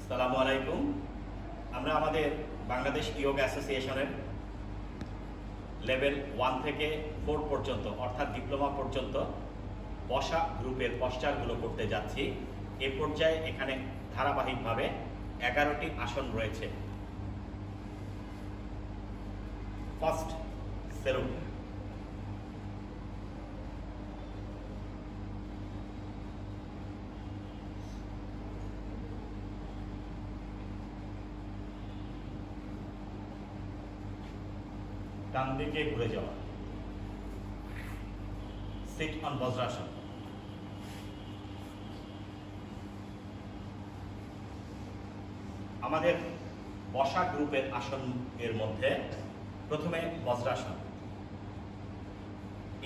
আসসালামু আলাইকুম। আমরা আমাদের বাংলাদেশ যোগ অ্যাসোসিয়েশনের লেভেল 1 থেকে 4 পর্যন্ত অর্থাৎ ডিপ্লোমা পর্যন্ত বসা গ্রুপের পশ্চারগুলো করতে যাচ্ছি। এ পর্যায়ে এখানে ধারাবাহিকভাবে 11টি আসন রয়েছে। First salute. ডান দিকে ঘুরে যাওয়া, সিট অন বজ্রাসন। আমাদের বসা গ্রুপের আসন এর মধ্যে প্রথমে বজ্রাসন।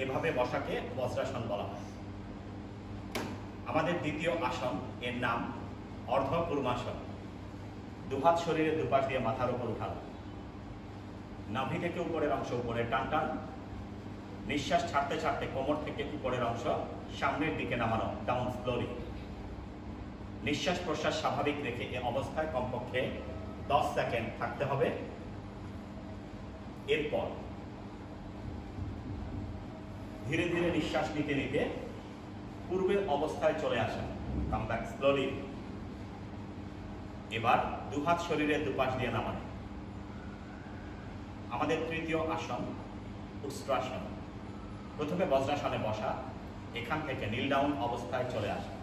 এভাবে বসাকে বজ্রাসন বলা হয়। আমাদের দ্বিতীয় আসন এর নাম অর্ধ কুর্মাসন। দুহাত শরীরের দুপাশ দিয়ে মাথার উপর উঠানো, নাভি থেকে উপরের অংশ উপরে টান টান, নিঃশ্বাস ছাড়তে ছাড়তে কোমর থেকে উপরের অংশ সামনের দিকে নামানো, ডাউন স্লোলি। নিঃশ্বাস প্রশ্বাস স্বাভাবিক রেখে এই অবস্থায় কমপক্ষে 10 সেকেন্ড থাকতে হবে। এরপর ধীরে ধীরে নিঃশ্বাস নিতে নিতে পূর্বের অবস্থায় চলে আসা, কাম ব্যাক স্লোলি। এবার দুহাত শরীরের দুপাশ দিয়ে নামানো। আমাদের তৃতীয় আসন উষ্ট্রাসন। প্রথমে বজ্রাসনে বসা, এখান থেকে নীল ডাউন অবস্থায় চলে আসা।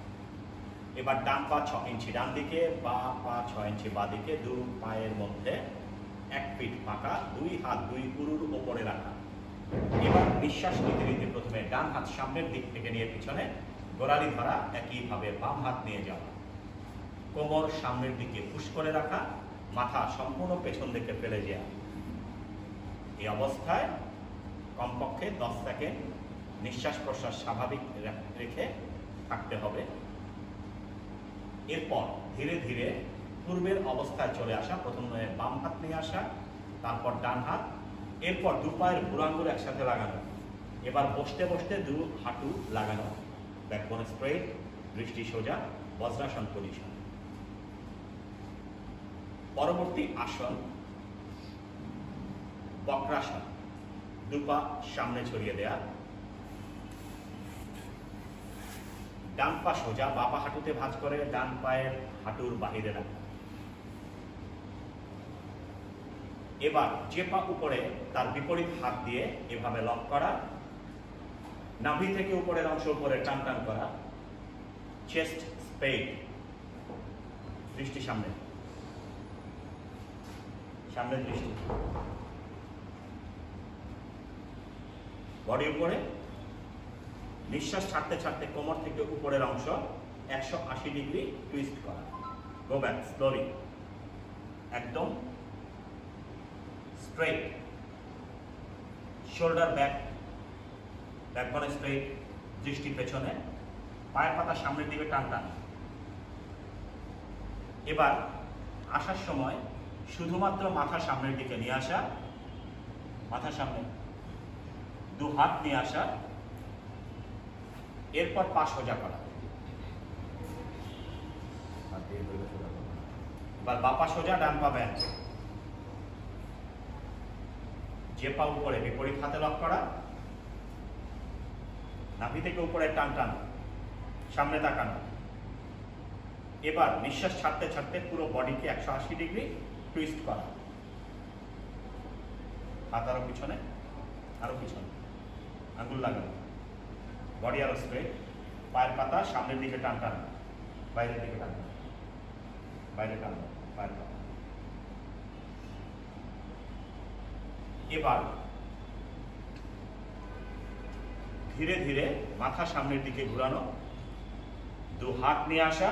এবার ডান পা 6 ইঞ্চি ডান দিকে, বা পা 6 ইঞ্চি বাঁ দিকে, দুই পায়ের মধ্যে 1 ফিট ফাঁকা, দুই হাত দুই উরুর ওপরে রাখা। এবার নিঃশ্বাস নিতে নিতে প্রথমে ডান হাত সামনের দিক থেকে নিয়ে পিছনে গোড়ালি ধরা, একইভাবে বাম হাত নিয়ে যাওয়া। কোমর সামনের দিকে পুশ করে রাখা, মাথা সম্পূর্ণ পেছন দিকে ফেলে যাওয়া। এই অবস্থায় কমপক্ষে 10 সেকেন্ড নিঃশ্বাস প্রশ্বাস স্বাভাবিক রেখে থাকতে হবে। এরপর ধীরে ধীরে পূর্বের অবস্থায় চলে আসা, প্রথমে বাম হাত নিয়ে আসা, তারপর ডান হাত, এরপর দু পায়ের বুড়াঙ্গুল একসাথে লাগানো। এবার বসতে বসতে দু হাঁটু লাগানো, ব্যাকবোন স্ট্রেট, দৃষ্টি সোজা, বজ্রাসন পজিশন। পরবর্তী আসন বক্রাসন। দু পা সামনে ছড়িয়ে দেয়া, ডান পা সোজা, বাঁ পা হাঁটুতে ভাঁজ করে ডান পায়ের হাঁটুর বাহিরে রাখা। এবার যে পা উপরে তার বিপরীত হাত দিয়ে এভাবে লক করা, নাভি থেকে উপরের অংশ উপরে টান টান করা, চেস্ট স্ট্রেইট, দৃষ্টি সামনে, সামনের দৃষ্টি, বডি উপরে। নিঃশ্বাস ছাড়তে ছাড়তে কোমর থেকে উপরের অংশ 180 ডিগ্রি টুইস্ট করা। গো ব্যাক স্লোলি, একদম straight, shoulder back, backbone straight, দৃষ্টি পেছনে, পায়ের পাতা সামনের দিকে টান টান। এবার আসার সময় শুধুমাত্র মাথা সামনের দিকে নিয়ে আসা, মাথা সামনে, দু হাত নিয়ে আসা, এরপর পা সোজা করা। এবার বাঁ পা সোজা, ডান পা ব্যাক, যে পা উপরে বিপরীত হাতে লক করা, নাভি থেকে উপরে টান টান, সামনে তাকানো। এবার নিঃশ্বাস ছাড়তে ছাড়তে পুরো বডিকে 180 ডিগ্রি টুইস্ট করা। হাত আরো পিছনে, আরো পিছনে, আঙ্গুল লাগানো, বডি আরো স্ট্রেট, পায়ের পাতা সামনের দিকে টান টান, বাইরের দিকে টান টান, বাইরে টান, পায়ের পাতা। এবার ধীরে ধীরে মাথা সামনের দিকে ঘুরানো, দু হাত নিয়ে আসা,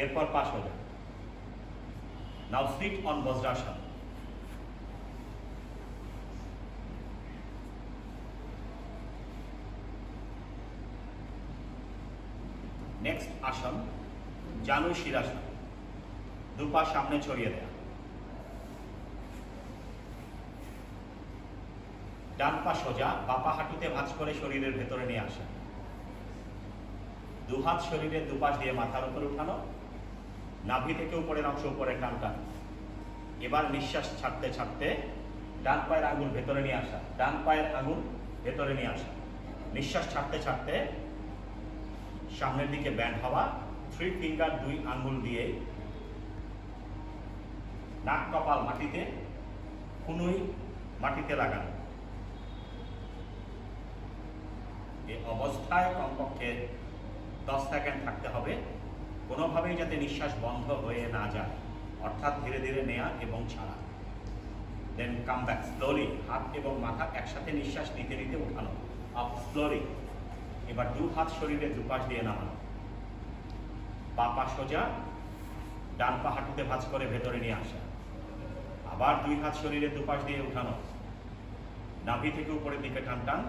এরপর পা সোজা। নাও সিট অন বজ্রাসন। নেক্সট আসন জানু শিরাসন। দু পা সামনে ছড়িয়ে দেয়া, ডান পা সোজা, বাঁ পা হাঁটুতে ভাঁজ করে শরীরের ভেতরে নিয়ে আসা। দুহাত শরীরের দুপাশ দিয়ে মাথার উপরে উঠানো, নাভি থেকে উপরের অংশ উপরে টান টান। এবার নিঃশ্বাস ছাড়তে ছাড়তে ডান পায়ের আঙুল ভেতরে নিয়ে আসা, ডান পায়ের আঙুল ভেতরে নিয়ে আসা। নিঃশ্বাস ছাড়তে ছাড়তে সামনের দিকে ব্যান্ড হওয়া, 3 ফিঙ্গার 2 আঙ্গুল দিয়ে নাক কপাল মাটিতে, কুনুই মাটিতে লাগানো। এই অবস্থায় কমপক্ষে 10 সেকেন্ড থাকতে হবে, কোনোভাবেই যাতে নিঃশ্বাস বন্ধ হয়ে না যায়, অর্থাৎ ধীরে ধীরে নেয়া এবং ছাড়া। দেন কাম ব্যাক স্লোলি, হাত এবং মাথা একসাথে নিঃশ্বাস নিতে নিতে উঠানো, আপ স্লোলি। এবার 2 হাত শরীরের দুপাশ দিয়ে নামানো, পা সোজা, ডান পা হাঁটুতে ভাঁজ করে ভেতরে নিয়ে আসা। আবার 2 হাত শরীরের দুপাশ দিয়ে উঠানো, নাভি থেকে উপরের দিকে টান টান,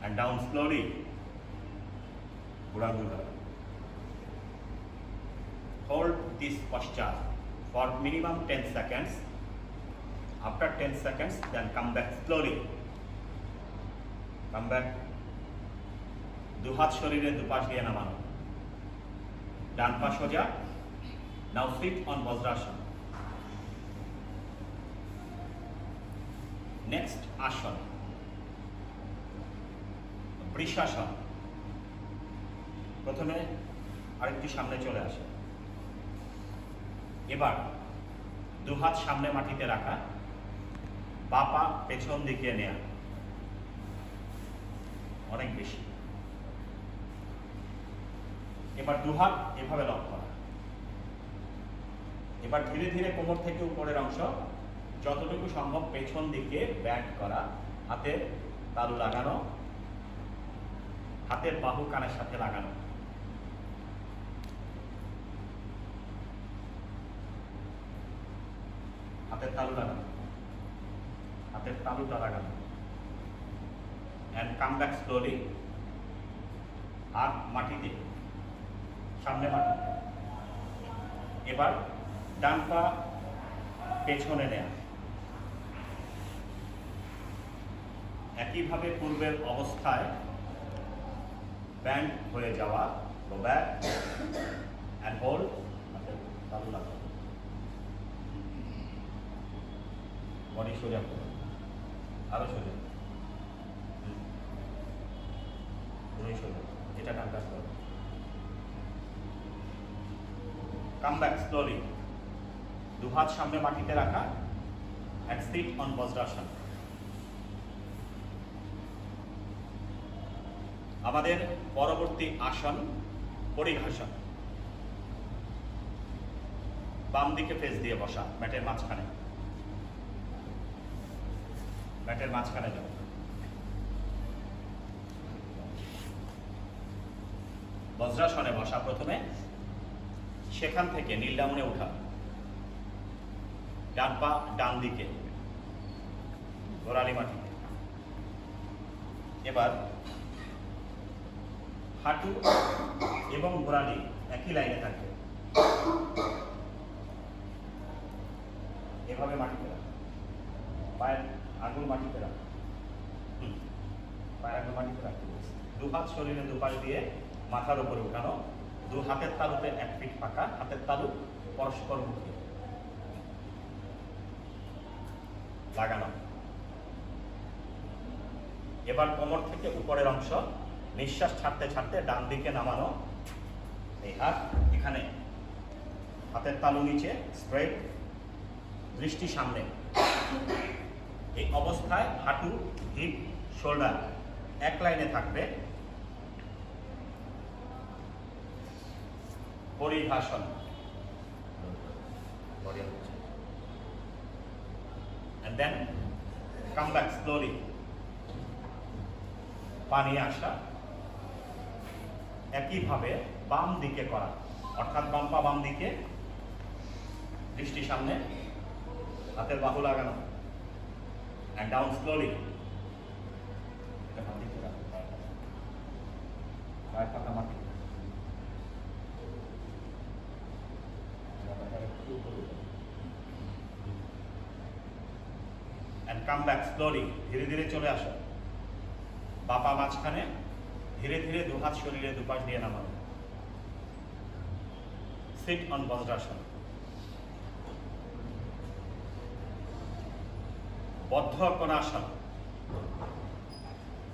and down slowly. Buddha. Hold this posture for minimum 10 seconds. After 10 seconds, then come back slowly. Come back. 2 হাত শরীরের দুপাশ দিয়ে নামানো, ডান পা সোজা। Now sit on Vajrasana. Next asana, বৃষাসন। প্রথমে আরেকটু সামনে চলে আসে। এবার 2 হাত সামনে মাটিতে রাখা, বা পা পেছন দিকে নেয়া, অনেক বেশি। এবার 2 হাত এভাবে লক করা। এবার ধীরে ধীরে কোমর থেকে উপরের অংশ যতটুকু সম্ভব পেছন দিকে ব্যাক করা, হাতে তালু লাগানো, হাতের বাহু কানের সাথে লাগানো। হাতের তালু লাগানো, হাতের তালুটা লাগানো। and come back slowly. হাত মাটিতে, সামনে মাটিতে। এবার ডান পা পেছনে নেয়া, একইভাবে পূর্বের অবস্থায় ব্যান্ড হয়ে যাওয়া, go back and hold, তালু লাগাও, বডি সোজা করো, আরো সোজা, সোজা, এটা ডান কাজ করো। কাম ব্যাক স্লোলি, 2 হাত সামনে মাটিতে রাখা, and sit on Vajrasana. আমাদের পরবর্তী আসন পরিঘাসন। বাম দিকে ফেস দিয়ে বসা, ম্যাটের মাঝখানে, ম্যাটের মাঝখানে যাও। বজ্রাসনে বসা প্রথমে, সেখান থেকে নীল ডাউনে উঠা, ডান পা ডান দিকে, গোড়ালি মাটিতে। এবার হাঁটু এবং গোড়ালি একই লাইনে থাকবে, এভাবে মাটিতে রাখো, পায়ের আঙুল মাটিতে রাখো, পায়ের আঙুল মাটিতে রাখতে বলছি। 2 হাত শরীরে দুপাশ দিয়ে মাথার উপরে উঠানো, 2 হাতের তালুতে 1 ফিট ফাঁকা, হাতের তালু পরস্পর মুখে লাগানো। এবার কোমর থেকে উপরের অংশ নিঃশ্বাস ছাড়তে ছাড়তে ডান দিকে নামানো, এই হাত এখানে, হাতের তালু নিচে স্ট্রেট, দৃষ্টি সামনে। এই অবস্থায় হাঁটু, হিপ, শোল্ডার এক লাইনে থাকবে। পরিঘাসন, and then come back slowly. পানি আসা, একইভাবে বাম দিকে করা, অর্থাৎ বাম পা বাম দিকে, দৃষ্টি সামনে, হাতের বাহু লাগানো, and down slowly. পায়ের পাতা মাটি, and come back slowly. ধীরে ধীরে চলে আসো, বাপা মাঝখানে, ধীরে ধীরে 2 হাত শরীরে দুপাশ দিয়ে নামানো, সিট অন বজ্রাসন। বদ্ধ কোণাসন,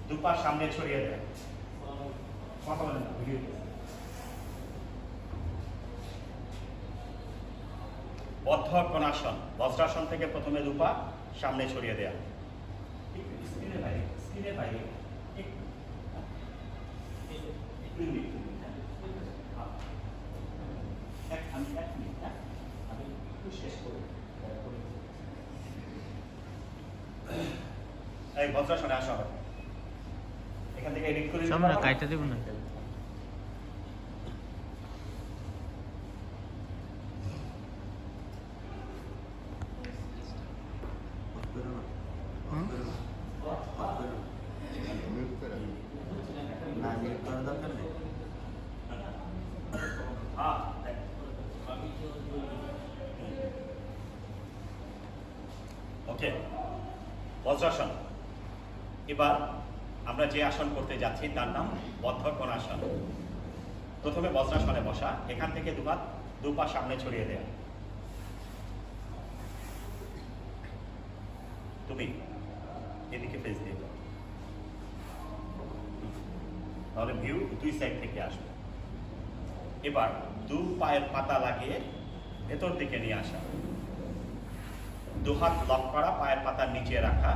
দুপা সামনে ছড়িয়ে দেয়। বদ্ধ কোণাসন, বজ্রাসন থেকে প্রথমে দুপা সামনে ছড়িয়ে দেয়া। স্ক্রিনের বাইরে, স্ক্রিনের বাইরে এই বজ্রাসনে আসা হবে। এখান থেকে এডিট করে সামনে কাইটা দেব না। ওকে, বজ্রাসন। এবার আমরা যে আসন করতে যাচ্ছি তার নাম বদ্ধ কোণাসন। প্রথমে বজ্রাসনে বসা, এখান থেকে দুপা সামনে ছড়িয়ে দেয়া। তুমি এদিকে ফেস দিয়ে দাও, তাহলে ভিউ দুই সাইড থেকে আসবে। এবার দু পায়ের পাতা লাগিয়ে ভেতর দিকে নিয়ে আসা, দুহাত লক করা, পায়ের পাতার নিচে রাখা,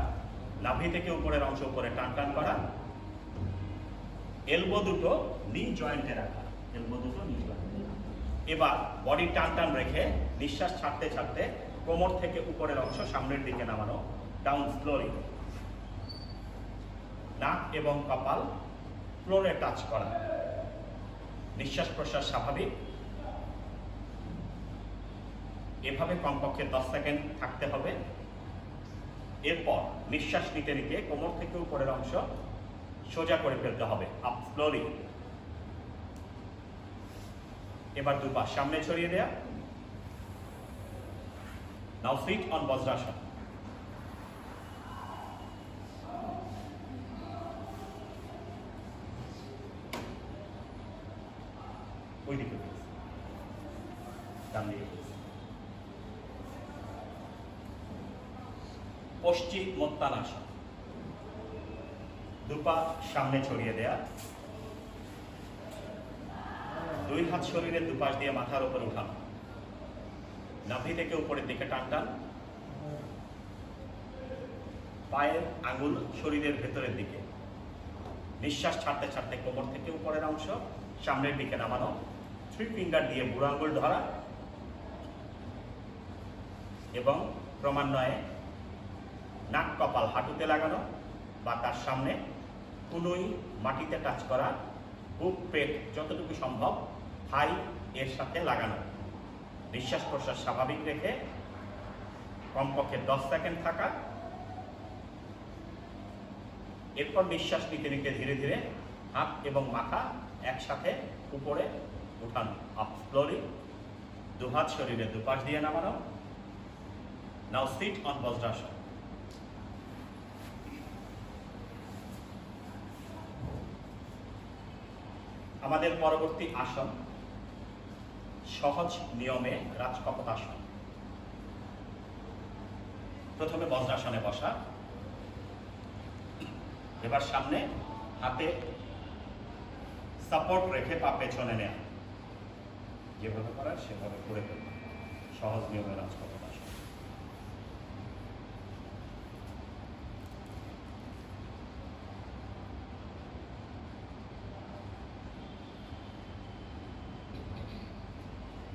নাভি থেকে উপরের অংশ উপরে টান টান করা, এলবো দুটো নি জয়েন্টে রাখা, এলবো দুটো নি জয়েন্টে। এবার বডি টান টান রেখে নিঃশ্বাস ছাড়তে ছাড়তে কোমর থেকে উপরের অংশ সামনের দিকে নামানো, ডাউন স্লোলি। নাক এবং কপাল ফ্লোরে টাচ করা, নিঃশ্বাস প্রশ্বাস স্বাভাবিক। এভাবে কমপক্ষে 10 সেকেন্ড থাকতে হবে। এরপর নিঃশ্বাস নিতে নিতে কোমর থেকে উপরের অংশ সোজা করে ফেলতে হবে, আপ স্লোলি। এবার দুপা সামনে ছড়িয়ে দেয়া। নাও সিট অন বজ্রাসন। ওইদিকে ডান দিকে পশ্চিমোত্তানাসন। দুপা সামনে ছড়িয়ে দেয়া, দুই হাত শরীরের দুপাশ দিয়ে মাথার উপর উঠানো, নাভি থেকে উপরের দিকে টান টান, পায়ের আঙুল শরীরের ভেতরের দিকে, নিঃশ্বাস ছাড়তে ছাড়তে কোমর থেকে উপরের অংশ সামনের দিকে নামানো, 3 ফিঙ্গার দিয়ে বুড়ো আঙুল ধরা এবং ক্রমান্বয়ে নাক কপাল হাঁটুতে লাগানো বা তার সামনে, কুনুই মাটিতে টাচ করা, বুক পেট যতটুকু সম্ভব থাই এর সাথে লাগানো। নিঃশ্বাস প্রশ্বাস স্বাভাবিক রেখে কমপক্ষে 10 সেকেন্ড থাকা। এরপর নিঃশ্বাস নিতে নিতে ধীরে ধীরে হাত এবং মাথা একসাথে উপরে উঠানো, আপ স্লোলি। দুহাত শরীরের দুপাশ দিয়ে নামানো। নাও সিট অন বজ্রাসন। আমাদের পরবর্তী আসন সহজ নিয়মে রাজকপটাসন। প্রথমে বজ্রাসনে বসা, এবার সামনে হাতে সাপোর্ট রেখে পা পেছনে নেয়া, যেভাবে করার সেভাবে করে ফেলব। সহজ নিয়মে রাজকপটাসন।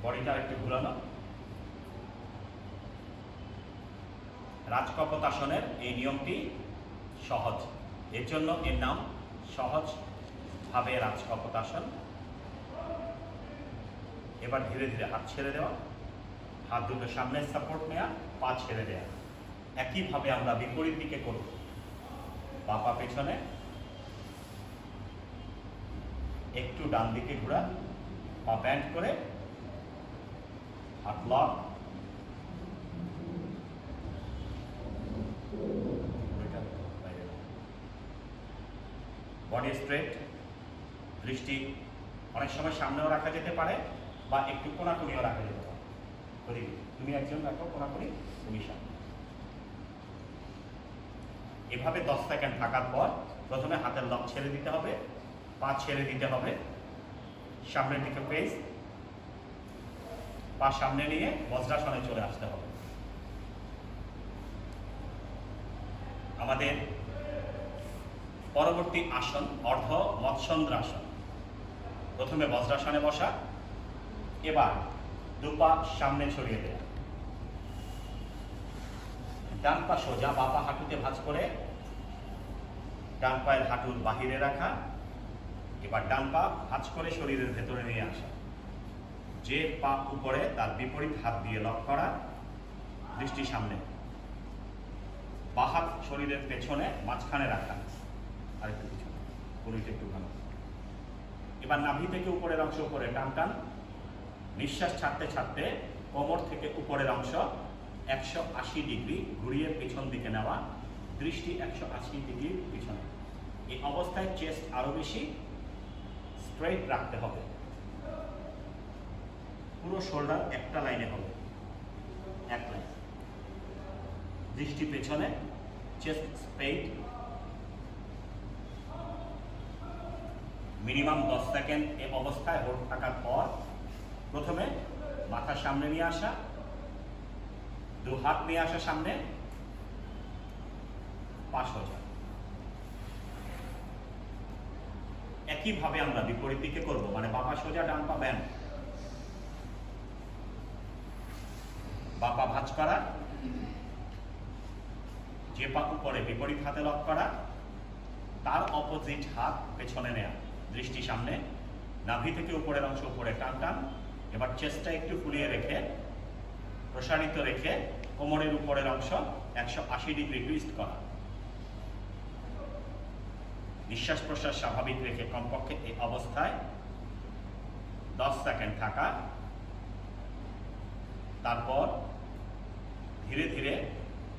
বডিটা একটু ঘুরানো। রাজকপটাসনের এই নিয়মটি সহজ, এর জন্য এর নাম সহজভাবে রাজকপটাসন। এবার ধীরে ধীরে হাত ছেড়ে দেওয়া, হাত দুটো সামনে সাপোর্ট নেওয়া, পা ছেড়ে দেওয়া। একইভাবে আমরা বিপরীত দিকে করব। বা পা পেছনে, একটু ডান দিকে ঘোরা, পা ব্যান্ড করে, হাত লক, বডি স্ট্রেট, দৃষ্টি অনেক সময় সামনেও রাখা যেতে পারে, বা একটু কোনাকুনিও রাখা যেতে পারে। তুমি একজন রাখো কোনাকুনি, তুমি সামনে। এভাবে 10 সেকেন্ড থাকার পর প্রথমে হাতের লক ছেড়ে দিতে হবে, পা ছেড়ে দিতে হবে, সামনের দিকে ফেস, পা সামনে নিয়ে বজ্রাসনে চলে আসতে হবে। আমাদের পরবর্তী আসন অর্ধ মৎস্যন্দ্রাসন। প্রথমে বজ্রাসনে বসা, এবার দুপা সামনে ছড়িয়ে দেয়া, ডান পা সোজা, বা পা হাঁটুতে ভাঁজ করে ডান পায়ের হাঁটুর বাহিরে রাখা। এবার ডান পা ভাঁজ করে শরীরের ভেতরে নিয়ে আসা, যে পা উপরে তার বিপরীত হাত দিয়ে লক করা, দৃষ্টি সামনে, বা হাত শরীরের পেছনে মাঝখানে রাখা, আরেকটু পিছনে, পুরোটা একটু ভালো। এবার নাভি থেকে উপরের অংশ উপরে টান টান, নিঃশ্বাস ছাড়তে ছাড়তে কোমর থেকে উপরের অংশ 180 ডিগ্রি ঘুরিয়ে পিছন দিকে নেওয়া, দৃষ্টি 180 ডিগ্রি পিছনে। এই অবস্থায় চেস্ট আরো বেশি স্ট্রেট রাখতে হবে, পুরো শোল্ডার একটা লাইনে হবে, এক লাইন, দৃষ্টি পেছনে, চেস্ট স্ট্রেট। মিনিমাম 10 সেকেন্ড এই অবস্থায় হোল্ড থাকার পর প্রথমে মাথা সামনে নিয়ে আসা, দু হাত নিয়ে আসা সামনে, পা সোজা। একইভাবে আমরা বিপরীত দিকে করব, মানে বাপা সোজা, ডান পা ব্যান, বাপা ভাঁজ করা, যে পা উপরে বিপরীত হাতে লক করা, তার অপোজিট হাত পেছনে নেয়া, দৃষ্টি সামনে, নাভি থেকে উপরের অংশ উপরে টান টান। এবার চেস্টটা একটু ফুলিয়ে রেখে, প্রসারিত রেখে কোমরের উপরের অংশ 180 ডিগ্রি টুইস্ট করা। নিঃশ্বাস প্রশ্বাস স্বাভাবিক রেখে কমপক্ষে এই অবস্থায় 10 সেকেন্ড থাকা। তারপর ধীরে ধীরে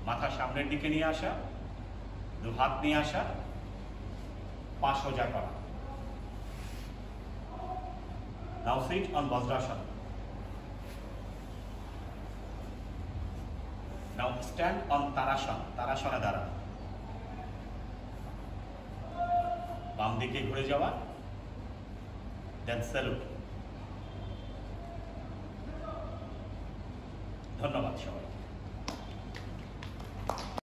মাথা সামনের দিকে নিয়ে আসা, দু হাত নিয়ে আসা, পা সোজা করা। Now sit on Vajrasana. Now stand on Tarasana. Tarasana দ্বারা বাম দিকে ঘুরে যাওয়া, দেন স্যালুট। ধন্যবাদ সবাই।